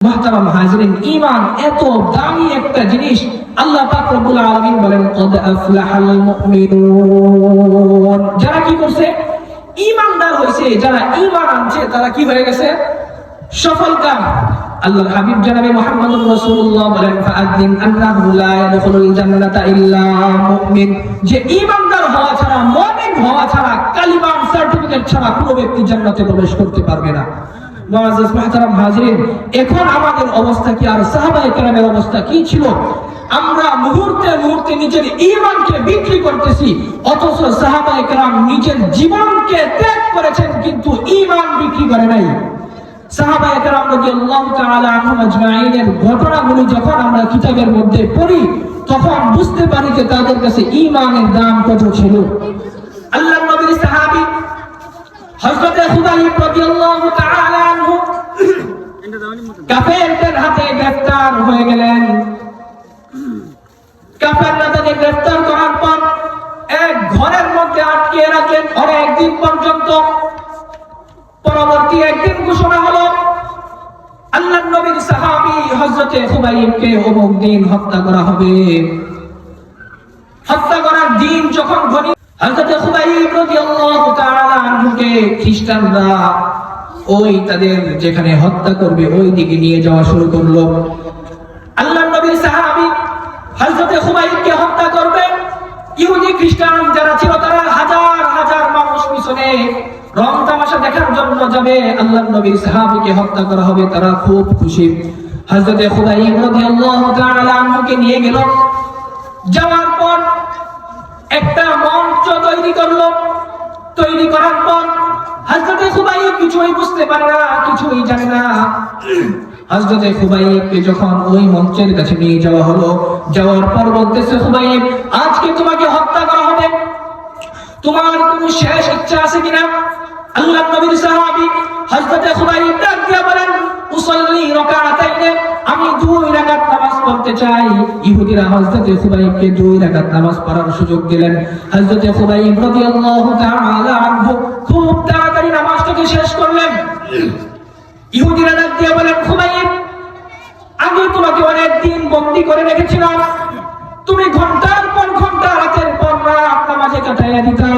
মুহতারাম হাজিরিন, ঈমান এত দামি একটা জিনিস। আল্লাহ পাক রব্বুল আলামিন বলেন, ক্বাদ আফলাহাল মুমিনুন, যারা কি করছে? ঈমানদার হইছে, যারা ঈমান আনছে তারা কি হয়ে গেছে? সফলকাম। আল্লাহর হাবিব জনাবে মুহাম্মদুর রাসূলুল্লাহ বলেন, ফাআযিন আন্নাহু লা ইয়াদখুলুল জান্নাতা ইল্লা মুমিন, যে ঈমানদার হওয়া ছাড়া, মুমিন হওয়া ছাড়া, কালিমা সার্টিফিকেট ছাড়া কোনো ব্যক্তি জান্নাতে প্রবেশ করতে পারবে না। মুআজ্জাজ মুহতারাম হাজিরিন, এখন আমাদের অবস্থা কি আর সাহাবায়ে কেরামের অবস্থা কি ছিল? আমরা মুহূর্তে মুহূর্তে নিজের ঈমানকে বিক্রি করতেছি, অথচ সাহাবায়ে কেরাম নিজের জীবনকে ত্যাগ করেছেন কিন্তু ঈমান বিক্রি করে নাই। সাহাবায়ে কেরাম রাদিয়াল্লাহু তাআলা আনহুম আজমাইনের ঘটনাগুলো যখন আমরা কিতাবের মধ্যে পড়ি, তখন বুঝতে পারি যে তাদের কাছে ঈমানের দাম কত ছিল। আল্লাহর নবীর সাহাবী হযরত খুবাইব রাদিয়াল্লাহু তাআলা আনহু কাফেরদের হাতে গ্রেফতার হয়ে গেলেন। কাফেররা তাকে গ্রেফতার করার পর এক ঘরের মধ্যে আটকে রাখলেন অনেক দিন পর্যন্ত। পরবর্তী একদিন ঘোষণা হলো, আল্লাহর নবীর সাহাবী হযরত খুবাইবকে অমুক দিন হত্যা করা হবে। হত্যা করার দিন যখন ঘনিয়ে হযরত খুবাইব রাদিয়াল্লাহু তাআলা আনহুকে খ্রিস্টানরা ওই তাদের যেখানে হত্যা করবে ওই দিকে নিয়ে যাওয়া শুরু করলো। আল্লাহর নবীর সাহাবী হযরত খুবাইবকে হত্যা করবে। ইহুদি খ্রিস্টান যারা ছিল তারা হাজার হাজার মানুষ পিছনে রং তামাশা দেখার জন্য যাবে, আল্লাহর নবীর সাহাবীকে হত্যা করা হবে, তারা খুব খুশি। হযরত খুবাইব রাদিয়াল্লাহু তাআলা আনহুকে নিয়ে গেল। যাওয়ার পর একটা মঞ্চ তৈরি করলো। তৈরি করার পর হযরত খুবাইব কিছুই বুঝতে পারে না, কিছুই জানে না। হযরত খুবাইবকে যখন ওই মঞ্চের কাছে নিয়ে যাওয়া হলো, যাওয়ার পর বলতেছে, খুবাইব, আজকে তোমাকে হত্যা করা হবে, তোমার কোনো শেষ ইচ্ছা আছে কিনা? আল্লাহর নবীর সাহাবী হযরত খুবাইব ডাক দিয়ে বলেন, উসাল্লি রাকাতাইন, আমি 2 রাকাত নামাজ পড়তে চাই। ইহুদিরা হযরত খুবাইবকে 2 রাকাত নামাজ পড়ার সুযোগ দিলেন। হযরত খুবাইব রাদিয়াল্লাহু তাআলা আনহু খুব তাড়াতাড়ি নামাজটাকে শেষ করলেন। ইহুদিরা ডাক দিয়ে বলেন, খুবাইব, আমি তোমাকে অনেক দিন বন্দী করে রেখেছিলাম, তুমি ঘন্টার পর ঘন্টা রাতের পর রাত নামাজে কাটাইয়া দিতা,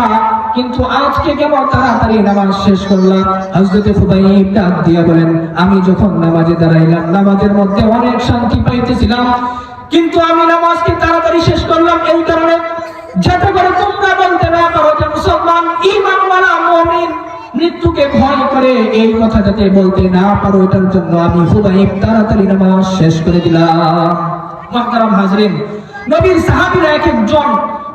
কিন্তু আজকে কেমন তাড়াতাড়ি নামাজ শেষ করলাম? হযরত খুবাইব ডাক দিয়া বলেন, আমি যখন নামাজে দাঁড়াইলাম, নামাজের মধ্যে অনেক শান্তি পাইতেছিলাম, কিন্তু আমি নামাজকে তাড়াতাড়ি শেষ করলাম এই কারণে, যাতে করে তোমরা বলতে না পারো যে মুসলমান ঈমানওয়ালা মুমিন মৃত্যুকে ভয় করে, এই কথা যাতে বলতে না পারো, এটার জন্য আমি খুবাইব তাড়াতাড়ি নামাজ শেষ করে দিলাম। মুহতারাম হাজিরিন, নবীর সাহাবীরা এক একজন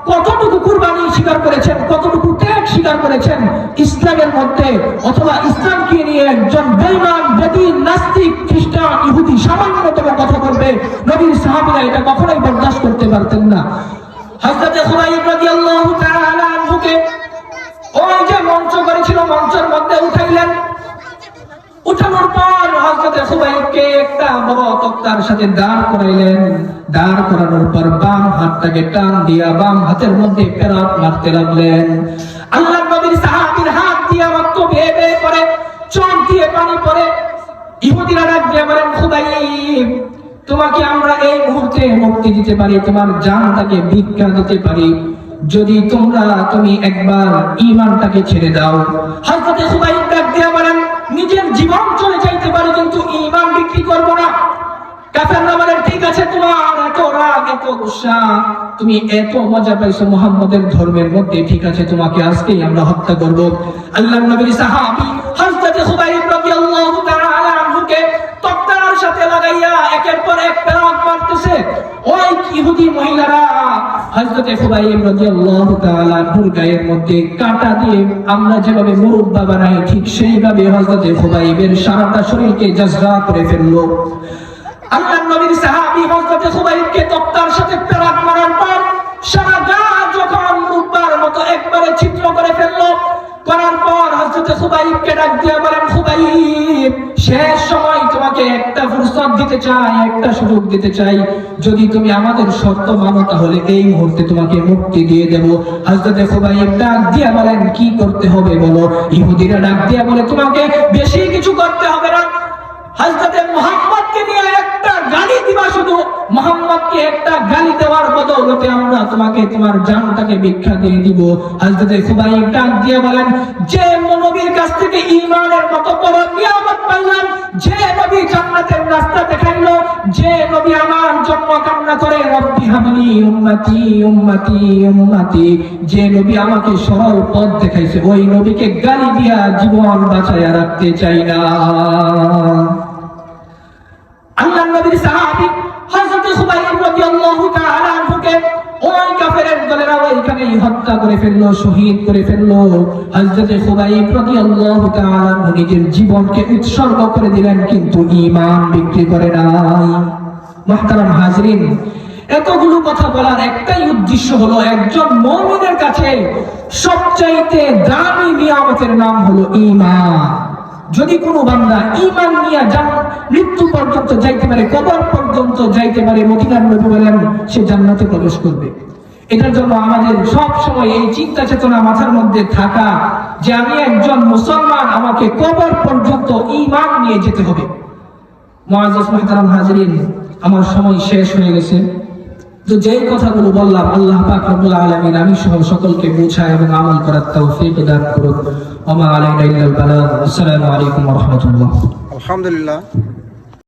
কতটুকু কুরবানি স্বীকার করেছেন, কতটুকু ত্যাগ স্বীকার করেছেন ইসলামের মধ্যে, অথবা ইসলামকে নিয়ে একজন বেঈমান, বেদীন, নাস্তিক, খ্রিস্টান, ইহুদি সামান্যতম কথা বলবে, নবীর সাহাবীরা এটা কখনোই বরদাস্ত করতে পারতেন না। হযরত খুবাইব রাদিয়াল্লাহু তাআলা আনহুকে ওই যে মঞ্চ করেছিল, মঞ্চের মধ্যে উঠাইলেন। উঠানোর পর হযরত খুবাইবকে একটা বড় তক্তার সাথে দাঁড় করাইলেন। দাঁড় করানোর পর বাম হাতটাকে টান দিয়া বাম হাতের মধ্যে পেরাত মারতে লাগলেন। আল্লাহর নবীর সাহাবীর হাত দিয়ে রক্ত বেয়ে বেয়ে পড়ে, চোখ দিয়ে পানি পড়ে। ইহুদিরা ডাক দিয়ে বলেন, খুবাইব, তোমাকে আমরা এই মুহূর্তে মুক্তি দিতে পারি, তোমার জানটাকে ভিক্ষা দিতে পারি, যদি তুমি একবার ঈমানটাকে ছেড়ে দাও। হযরত খুবাইব ডাক দিয়ে বলেন, নিজের জীবন চলে যাইতে পারে কিন্তু ঈমান বিক্রি করব না। কাফেররা বলেন, ঠিক আছে, তোমার এত রাগ, এত গুসা, তুমি এত মজা পাইছো মুহাম্মদের ধর্মের মধ্যে, ঠিক আছে, তোমাকে আজকেই আমরা হত্যা করব। আল্লাহর নবীর সাহাবী হযরত খুবাইব রাদিয়াল্লাহু তাআলা আনহুকে তক্তার সাথে লাগাইয়া একের পর এক পেরাক মারতেছে। ওই ইহুদি মহিলারা হযরত খুবাইব রাদিয়াল্লাহু তাআলা আনহুর গায়ের মধ্যে কাঁটা দিয়ে আমরা যেভাবে মুরব্বা বানাই, ঠিক সেইভাবে হযরত খুবাইবের সারাটা শরীরকে জজরা করে ফেললো। আল্লাহর নবীর সাহাবী হযরত খুবাইবকে তক্তার সাথে পেরাক মারার পর সারা গা যখন মুরব্বার মতো একবারে ছিদ্র করে ফেললো, করার পর হযরত খুবাইবকে ডাক দিয়ে বলেন, খুবাইব, শেষ সময় তোমাকে একটা ফুরসত দিতে চাই, একটা সুযোগ দিতে চাই, যদি তুমি আমাদের শর্ত মানো তাহলে এই মুহূর্তে তোমাকে মুক্তি দিয়ে দেব। হযরত খুবাইব ডাক দিয়ে বলেন, কি করতে হবে বলো? ইহুদিরা ডাক দিয়ে বলে, তোমাকে বেশি কিছু করতে হবে না, হযরতে মুহাম্মদকে নিয়ে একটা গালি দিবা, শুধু মুহাম্মদকে একটা গালি দেওয়ার বদৌলতে আমরা তোমাকে তোমার জানটাকে ভিক্ষা দিয়ে দিব। হযরতে খুবাইব ডাক দিয়ে বলেন, যে নবীর কাছ থেকে ঈমানের মতো বড় নিয়ামত পাইলাম, যে নবী জান্নাতের রাস্তা দেখাইলো, যে নবী আমার জন্য কান্না করে রব্বি হাবলি উম্মতি উম্মতি উম্মতি, যে নবী আমাকে সরল পথ দেখাইছে, ওই নবীকে গালি দিয়া জীবন বাঁচায়া রাখতে চাই না। আল্লাহর নবীর সাহাবী হযরত খুবাইব রাদিয়াল্লাহু তাআলা আনহুকে ওই কাফেরের দলেরা ওইখানেই হত্যা করে ফেললো, শহীদ করে ফেললো। হযরত খুবাইব রাদিয়াল্লাহু তাআলা আনহু নিজের জীবনকে উৎসর্গ করে দিলেন, কিন্তু ঈমান বিক্রি করে নাই। মুহতারাম হাজরিন, এতগুলো কথা বলার একটাই উদ্দেশ্য হলো, একজন মুমিনের কাছে সবচাইতে দামি নিয়ামতের নাম হলো ঈমান। যদি কোনো বান্দা ঈমান নিয়ে মৃত্যু পর্যন্ত যাইতে পারে, কবর পর্যন্ত যাইতে পারে, মদিনার নবী বলেন সে জান্নাতে প্রবেশ করবে। এটার জন্য আমাদের সব সময় এই চিন্তা চেতনা মাথার মধ্যে থাকা যে আমি একজন মুসলমান, আমাকে কবর পর্যন্ত ঈমান নিয়ে যেতে হবে। মুআজ্জাজ মুহতারাম হাজরিন, আমার সময় শেষ হয়ে গেছে। তো যেই কথাগুলো বললাম, আল্লাহ পাক রব্বুল আলামিন আমি সহ সকলকে বোঝায় এবং আমল করার তৌফিক দান করুন। ওয়া মা আলাইনা ইল্লাল বালাগ। আসসালামু আলাইকুম ওয়া রাহমাতুল্লাহ। আলহামদুলিল্লাহ।